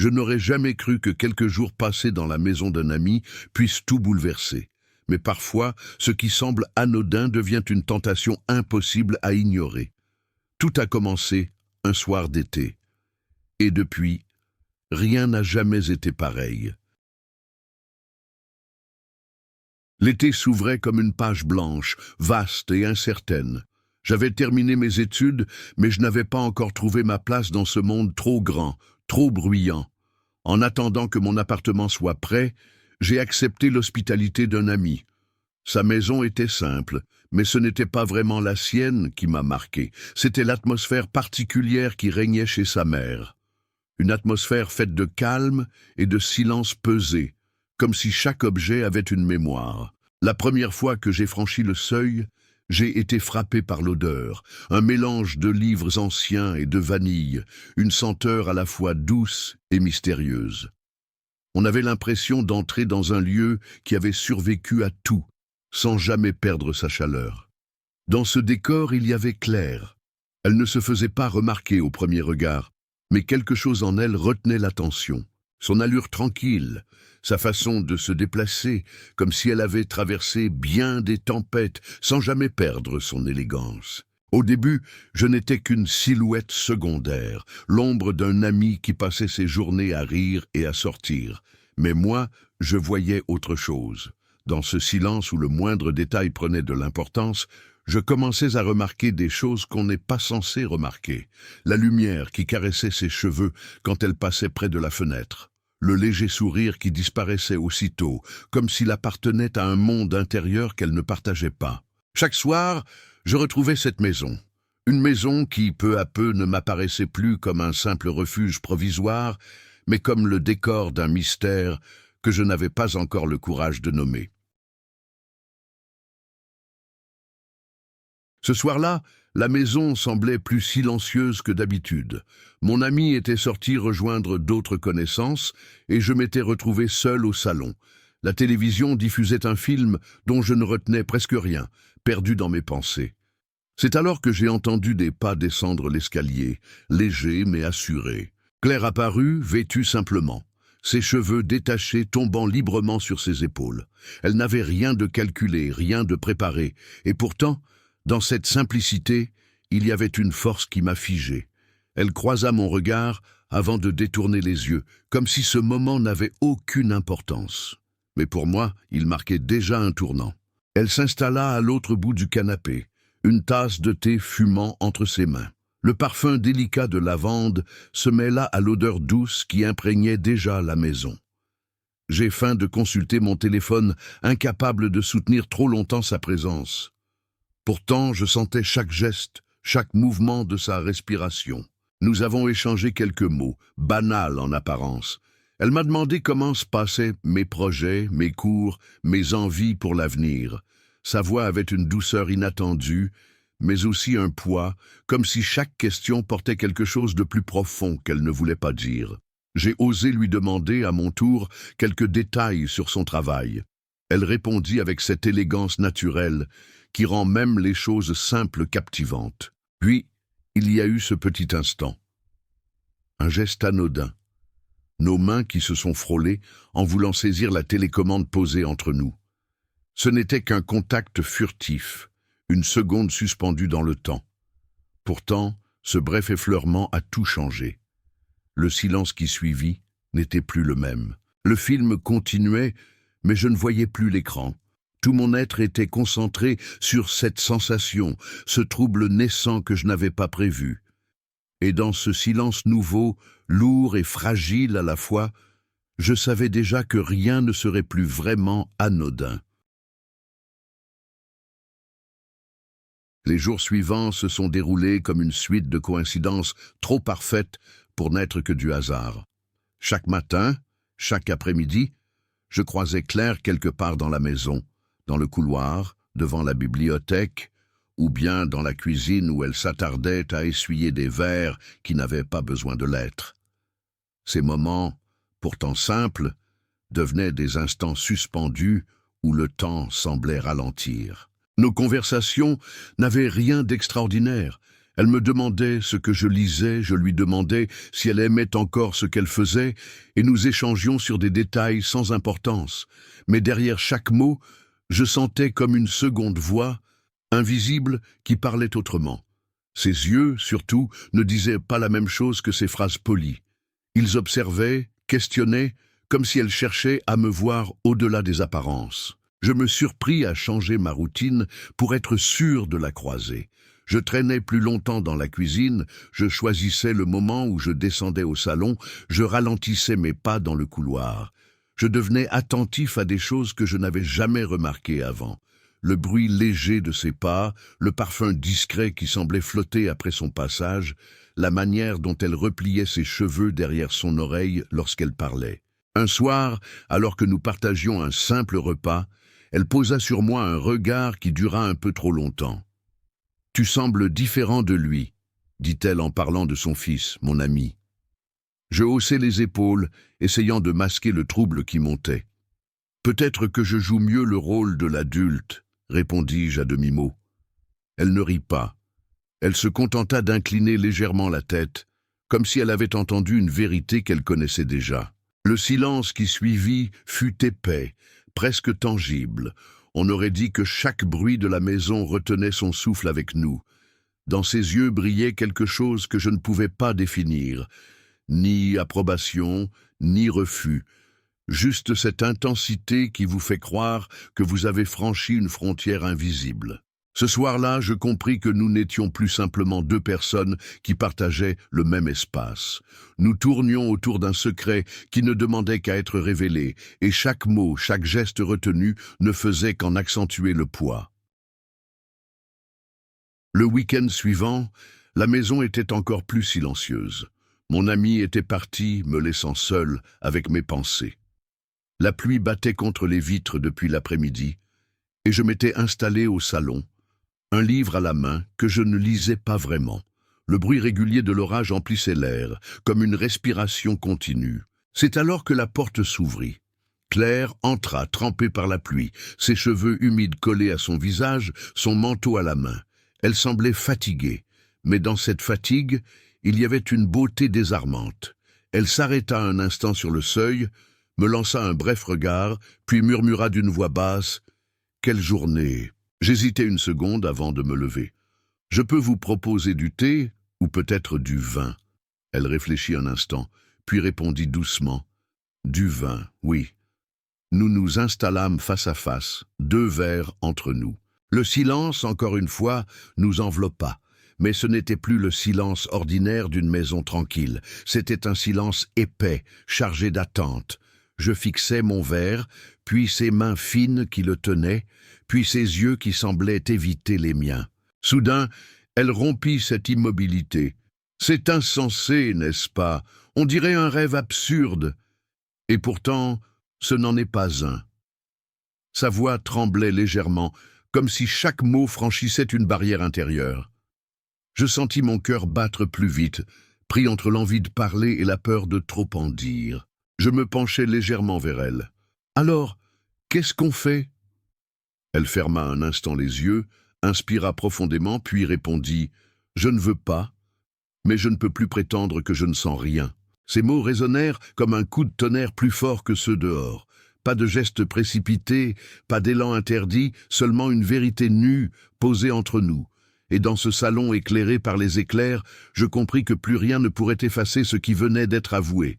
Je n'aurais jamais cru que quelques jours passés dans la maison d'un ami puissent tout bouleverser. Mais parfois, ce qui semble anodin devient une tentation impossible à ignorer. Tout a commencé un soir d'été. Et depuis, rien n'a jamais été pareil. L'été s'ouvrait comme une page blanche, vaste et incertaine. J'avais terminé mes études, mais je n'avais pas encore trouvé ma place dans ce monde trop grand, trop bruyant. En attendant que mon appartement soit prêt, j'ai accepté l'hospitalité d'un ami. Sa maison était simple, mais ce n'était pas vraiment la sienne qui m'a marqué. C'était l'atmosphère particulière qui régnait chez sa mère. Une atmosphère faite de calme et de silence pesé, comme si chaque objet avait une mémoire. La première fois que j'ai franchi le seuil, j'ai été frappé par l'odeur, un mélange de livres anciens et de vanille, une senteur à la fois douce et mystérieuse. On avait l'impression d'entrer dans un lieu qui avait survécu à tout, sans jamais perdre sa chaleur. Dans ce décor, il y avait Claire. Elle ne se faisait pas remarquer au premier regard, mais quelque chose en elle retenait l'attention. Son allure tranquille, sa façon de se déplacer, comme si elle avait traversé bien des tempêtes sans jamais perdre son élégance. Au début, je n'étais qu'une silhouette secondaire, l'ombre d'un ami qui passait ses journées à rire et à sortir. Mais moi, je voyais autre chose. Dans ce silence où le moindre détail prenait de l'importance, je commençais à remarquer des choses qu'on n'est pas censé remarquer. La lumière qui caressait ses cheveux quand elle passait près de la fenêtre. Le léger sourire qui disparaissait aussitôt, comme s'il appartenait à un monde intérieur qu'elle ne partageait pas. Chaque soir, je retrouvais cette maison. Une maison qui, peu à peu, ne m'apparaissait plus comme un simple refuge provisoire, mais comme le décor d'un mystère que je n'avais pas encore le courage de nommer. Ce soir-là, la maison semblait plus silencieuse que d'habitude. Mon ami était sorti rejoindre d'autres connaissances et je m'étais retrouvé seul au salon. La télévision diffusait un film dont je ne retenais presque rien, perdu dans mes pensées. C'est alors que j'ai entendu des pas descendre l'escalier, légers mais assurés. Claire apparut, vêtue simplement, ses cheveux détachés tombant librement sur ses épaules. Elle n'avait rien de calculé, rien de préparé, et pourtant, dans cette simplicité, il y avait une force qui m'a figé. Elle croisa mon regard avant de détourner les yeux, comme si ce moment n'avait aucune importance. Mais pour moi, il marquait déjà un tournant. Elle s'installa à l'autre bout du canapé, une tasse de thé fumant entre ses mains. Le parfum délicat de lavande se mêla à l'odeur douce qui imprégnait déjà la maison. J'ai feint de consulter mon téléphone, incapable de soutenir trop longtemps sa présence. Pourtant, je sentais chaque geste, chaque mouvement de sa respiration. Nous avons échangé quelques mots, banals en apparence. Elle m'a demandé comment se passaient mes projets, mes cours, mes envies pour l'avenir. Sa voix avait une douceur inattendue, mais aussi un poids, comme si chaque question portait quelque chose de plus profond qu'elle ne voulait pas dire. J'ai osé lui demander, à mon tour, quelques détails sur son travail. Elle répondit avec cette élégance naturelle qui rend même les choses simples captivantes. Puis, il y a eu ce petit instant. Un geste anodin. Nos mains qui se sont frôlées en voulant saisir la télécommande posée entre nous. Ce n'était qu'un contact furtif, une seconde suspendue dans le temps. Pourtant, ce bref effleurement a tout changé. Le silence qui suivit n'était plus le même. Le film continuait, mais je ne voyais plus l'écran. Tout mon être était concentré sur cette sensation, ce trouble naissant que je n'avais pas prévu. Et dans ce silence nouveau, lourd et fragile à la fois, je savais déjà que rien ne serait plus vraiment anodin. Les jours suivants se sont déroulés comme une suite de coïncidences trop parfaites pour n'être que du hasard. Chaque matin, chaque après-midi, je croisais Claire quelque part dans la maison, dans le couloir, devant la bibliothèque, ou bien dans la cuisine où elle s'attardait à essuyer des verres qui n'avaient pas besoin de l'être. Ces moments, pourtant simples, devenaient des instants suspendus où le temps semblait ralentir. Nos conversations n'avaient rien d'extraordinaire, Elle me demandait ce que je lisais, je lui demandais si elle aimait encore ce qu'elle faisait, et nous échangions sur des détails sans importance. Mais derrière chaque mot, je sentais comme une seconde voix, invisible, qui parlait autrement. Ses yeux, surtout, ne disaient pas la même chose que ses phrases polies. Ils observaient, questionnaient, comme si elle cherchait à me voir au-delà des apparences. Je me surpris à changer ma routine pour être sûr de la croiser. Je traînais plus longtemps dans la cuisine, je choisissais le moment où je descendais au salon, je ralentissais mes pas dans le couloir. Je devenais attentif à des choses que je n'avais jamais remarquées avant. Le bruit léger de ses pas, le parfum discret qui semblait flotter après son passage, la manière dont elle repliait ses cheveux derrière son oreille lorsqu'elle parlait. Un soir, alors que nous partagions un simple repas, elle posa sur moi un regard qui dura un peu trop longtemps. « Tu sembles différent de lui », dit-elle en parlant de son fils, mon ami. Je haussai les épaules, essayant de masquer le trouble qui montait. « Peut-être que je joue mieux le rôle de l'adulte, » répondis-je à demi-mot. Elle ne rit pas. Elle se contenta d'incliner légèrement la tête, comme si elle avait entendu une vérité qu'elle connaissait déjà. Le silence qui suivit fut épais, presque tangible. On aurait dit que chaque bruit de la maison retenait son souffle avec nous. Dans ses yeux brillait quelque chose que je ne pouvais pas définir. Ni approbation, ni refus. Juste cette intensité qui vous fait croire que vous avez franchi une frontière invisible. Ce soir-là, je compris que nous n'étions plus simplement deux personnes qui partageaient le même espace. Nous tournions autour d'un secret qui ne demandait qu'à être révélé, et chaque mot, chaque geste retenu ne faisait qu'en accentuer le poids. Le week-end suivant, la maison était encore plus silencieuse. Mon ami était parti, me laissant seul avec mes pensées. La pluie battait contre les vitres depuis l'après-midi, et je m'étais installé au salon, un livre à la main que je ne lisais pas vraiment. Le bruit régulier de l'orage emplissait l'air, comme une respiration continue. C'est alors que la porte s'ouvrit. Claire entra, trempée par la pluie, ses cheveux humides collés à son visage, son manteau à la main. Elle semblait fatiguée, mais dans cette fatigue, il y avait une beauté désarmante. Elle s'arrêta un instant sur le seuil, me lança un bref regard, puis murmura d'une voix basse « Quelle journée !» J'hésitai une seconde avant de me lever. « Je peux vous proposer du thé ou peut-être du vin ?» Elle réfléchit un instant, puis répondit doucement « Du vin, oui. » Nous nous installâmes face à face, deux verres entre nous. Le silence, encore une fois, nous enveloppa. Mais ce n'était plus le silence ordinaire d'une maison tranquille. C'était un silence épais, chargé d'attente. Je fixais mon verre, puis ses mains fines qui le tenaient, puis ses yeux qui semblaient éviter les miens. Soudain, elle rompit cette immobilité. « C'est insensé, n'est-ce pas? On dirait un rêve absurde. » Et pourtant, ce n'en est pas un. Sa voix tremblait légèrement, comme si chaque mot franchissait une barrière intérieure. Je sentis mon cœur battre plus vite, pris entre l'envie de parler et la peur de trop en dire. Je me penchai légèrement vers elle. « Alors, qu'est-ce qu'on fait ?» Elle ferma un instant les yeux, inspira profondément, puis répondit « Je ne veux pas, mais je ne peux plus prétendre que je ne sens rien. » Ces mots résonnèrent comme un coup de tonnerre plus fort que ceux dehors. Pas de geste précipité, pas d'élan interdit, seulement une vérité nue posée entre nous. Et dans ce salon éclairé par les éclairs, je compris que plus rien ne pourrait effacer ce qui venait d'être avoué.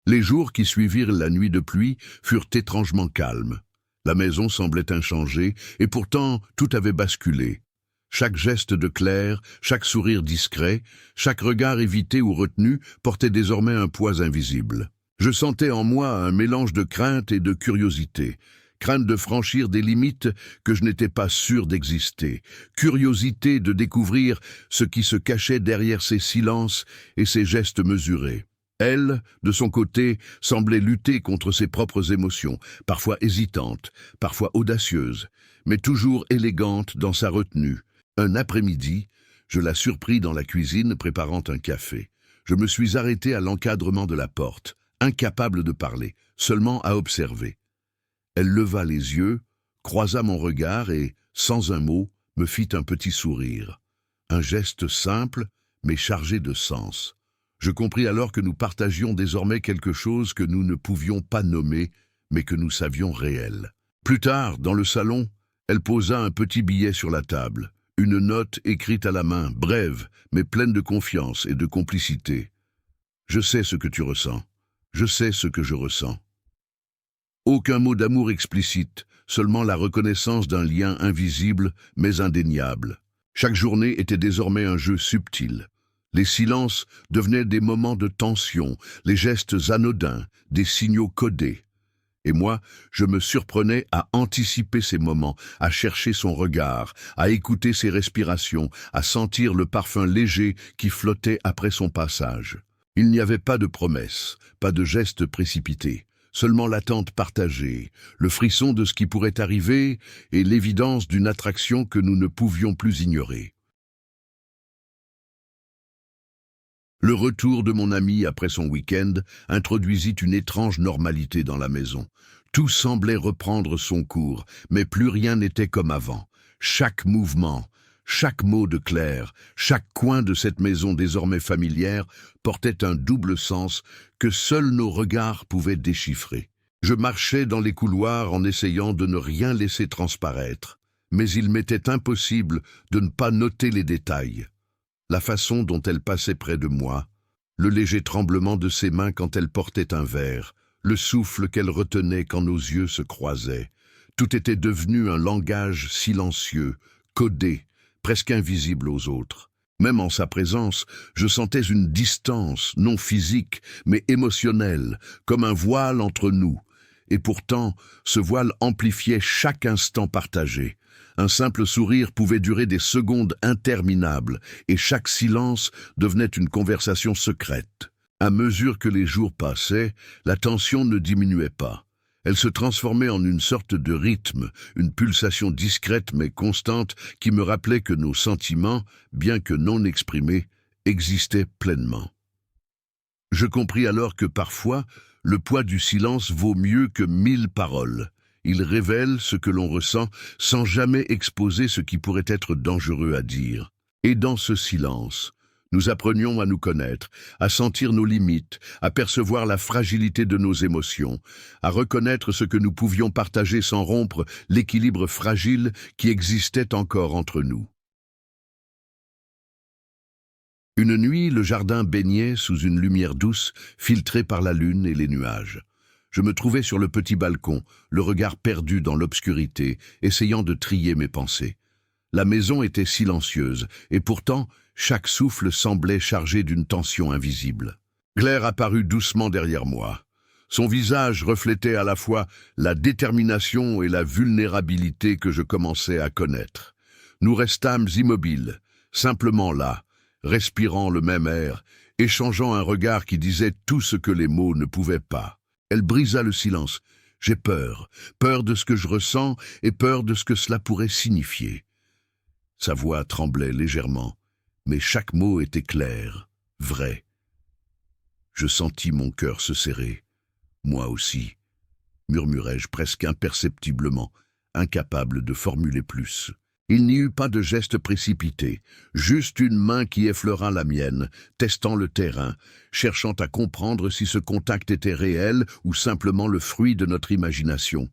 Les jours qui suivirent la nuit de pluie furent étrangement calmes. La maison semblait inchangée, et pourtant tout avait basculé. Chaque geste de Claire, chaque sourire discret, chaque regard évité ou retenu portait désormais un poids invisible. Je sentais en moi un mélange de crainte et de curiosité. Crainte de franchir des limites que je n'étais pas sûr d'exister. Curiosité de découvrir ce qui se cachait derrière ces silences et ces gestes mesurés. Elle, de son côté, semblait lutter contre ses propres émotions, parfois hésitantes, parfois audacieuses, mais toujours élégante dans sa retenue. Un après-midi, je la surpris dans la cuisine préparant un café. Je me suis arrêté à l'encadrement de la porte, incapable de parler, seulement à observer. Elle leva les yeux, croisa mon regard et, sans un mot, me fit un petit sourire. Un geste simple, mais chargé de sens. Je compris alors que nous partagions désormais quelque chose que nous ne pouvions pas nommer, mais que nous savions réel. Plus tard, dans le salon, elle posa un petit billet sur la table, une note écrite à la main, brève, mais pleine de confiance et de complicité. « Je sais ce que tu ressens. Je sais ce que je ressens. » Aucun mot d'amour explicite, seulement la reconnaissance d'un lien invisible, mais indéniable. Chaque journée était désormais un jeu subtil. Les silences devenaient des moments de tension, les gestes anodins, des signaux codés. Et moi, je me surprenais à anticiper ces moments, à chercher son regard, à écouter ses respirations, à sentir le parfum léger qui flottait après son passage. Il n'y avait pas de promesses, pas de gestes précipités, seulement l'attente partagée, le frisson de ce qui pourrait arriver et l'évidence d'une attraction que nous ne pouvions plus ignorer. Le retour de mon ami après son week-end introduisit une étrange normalité dans la maison. Tout semblait reprendre son cours, mais plus rien n'était comme avant. Chaque mouvement, chaque mot de Claire, chaque coin de cette maison désormais familière portait un double sens que seuls nos regards pouvaient déchiffrer. Je marchais dans les couloirs en essayant de ne rien laisser transparaître, mais il m'était impossible de ne pas noter les détails. La façon dont elle passait près de moi, le léger tremblement de ses mains quand elle portait un verre, le souffle qu'elle retenait quand nos yeux se croisaient. Tout était devenu un langage silencieux, codé, presque invisible aux autres. Même en sa présence, je sentais une distance, non physique, mais émotionnelle, comme un voile entre nous. Et pourtant, ce voile amplifiait chaque instant partagé. Un simple sourire pouvait durer des secondes interminables, et chaque silence devenait une conversation secrète. À mesure que les jours passaient, la tension ne diminuait pas. Elle se transformait en une sorte de rythme, une pulsation discrète mais constante qui me rappelait que nos sentiments, bien que non exprimés, existaient pleinement. Je compris alors que parfois, le poids du silence vaut mieux que 1000 paroles. Il révèle ce que l'on ressent sans jamais exposer ce qui pourrait être dangereux à dire. Et dans ce silence, nous apprenions à nous connaître, à sentir nos limites, à percevoir la fragilité de nos émotions, à reconnaître ce que nous pouvions partager sans rompre l'équilibre fragile qui existait encore entre nous. Une nuit, le jardin baignait sous une lumière douce, filtrée par la lune et les nuages. Je me trouvais sur le petit balcon, le regard perdu dans l'obscurité, essayant de trier mes pensées. La maison était silencieuse, et pourtant, chaque souffle semblait chargé d'une tension invisible. Claire apparut doucement derrière moi. Son visage reflétait à la fois la détermination et la vulnérabilité que je commençais à connaître. Nous restâmes immobiles, simplement là, respirant le même air, échangeant un regard qui disait tout ce que les mots ne pouvaient pas. Elle brisa le silence. J'ai peur, peur de ce que je ressens et peur de ce que cela pourrait signifier. Sa voix tremblait légèrement, mais chaque mot était clair, vrai. Je sentis mon cœur se serrer. Moi aussi, murmurai-je presque imperceptiblement, incapable de formuler plus. Il n'y eut pas de geste précipité, juste une main qui effleura la mienne, testant le terrain, cherchant à comprendre si ce contact était réel ou simplement le fruit de notre imagination.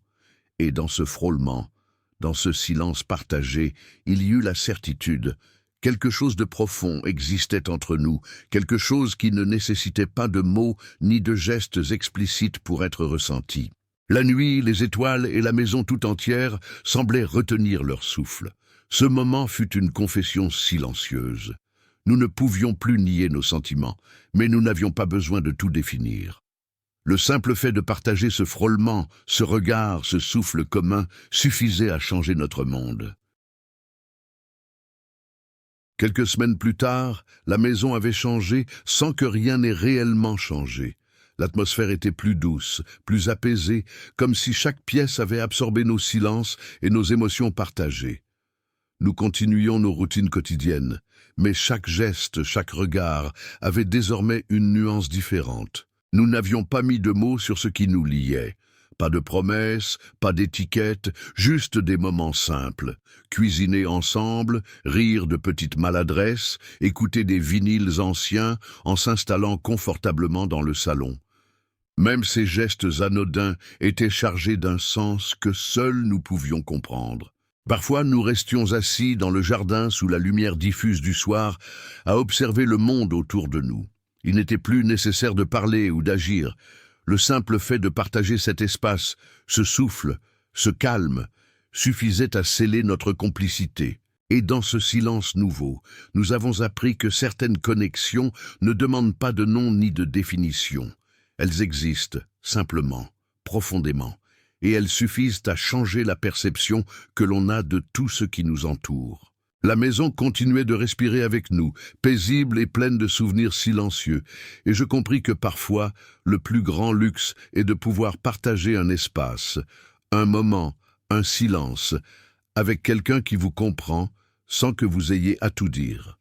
Et dans ce frôlement, dans ce silence partagé, il y eut la certitude. Quelque chose de profond existait entre nous, quelque chose qui ne nécessitait pas de mots ni de gestes explicites pour être ressenti. La nuit, les étoiles et la maison tout entière semblaient retenir leur souffle. Ce moment fut une confession silencieuse. Nous ne pouvions plus nier nos sentiments, mais nous n'avions pas besoin de tout définir. Le simple fait de partager ce frôlement, ce regard, ce souffle commun suffisait à changer notre monde. Quelques semaines plus tard, la maison avait changé sans que rien n'ait réellement changé. L'atmosphère était plus douce, plus apaisée, comme si chaque pièce avait absorbé nos silences et nos émotions partagées. Nous continuions nos routines quotidiennes, mais chaque geste, chaque regard avait désormais une nuance différente. Nous n'avions pas mis de mots sur ce qui nous liait, Pas de promesses, pas d'étiquettes, juste des moments simples. Cuisiner ensemble, rire de petites maladresses, écouter des vinyles anciens en s'installant confortablement dans le salon. Même ces gestes anodins étaient chargés d'un sens que seuls nous pouvions comprendre. Parfois, nous restions assis dans le jardin sous la lumière diffuse du soir à observer le monde autour de nous. Il n'était plus nécessaire de parler ou d'agir. Le simple fait de partager cet espace, ce souffle, ce calme, suffisait à sceller notre complicité. Et dans ce silence nouveau, nous avons appris que certaines connexions ne demandent pas de nom ni de définition. Elles existent, simplement, profondément, et elles suffisent à changer la perception que l'on a de tout ce qui nous entoure. La maison continuait de respirer avec nous, paisible et pleine de souvenirs silencieux, et je compris que parfois, le plus grand luxe est de pouvoir partager un espace, un moment, un silence, avec quelqu'un qui vous comprend sans que vous ayez à tout dire.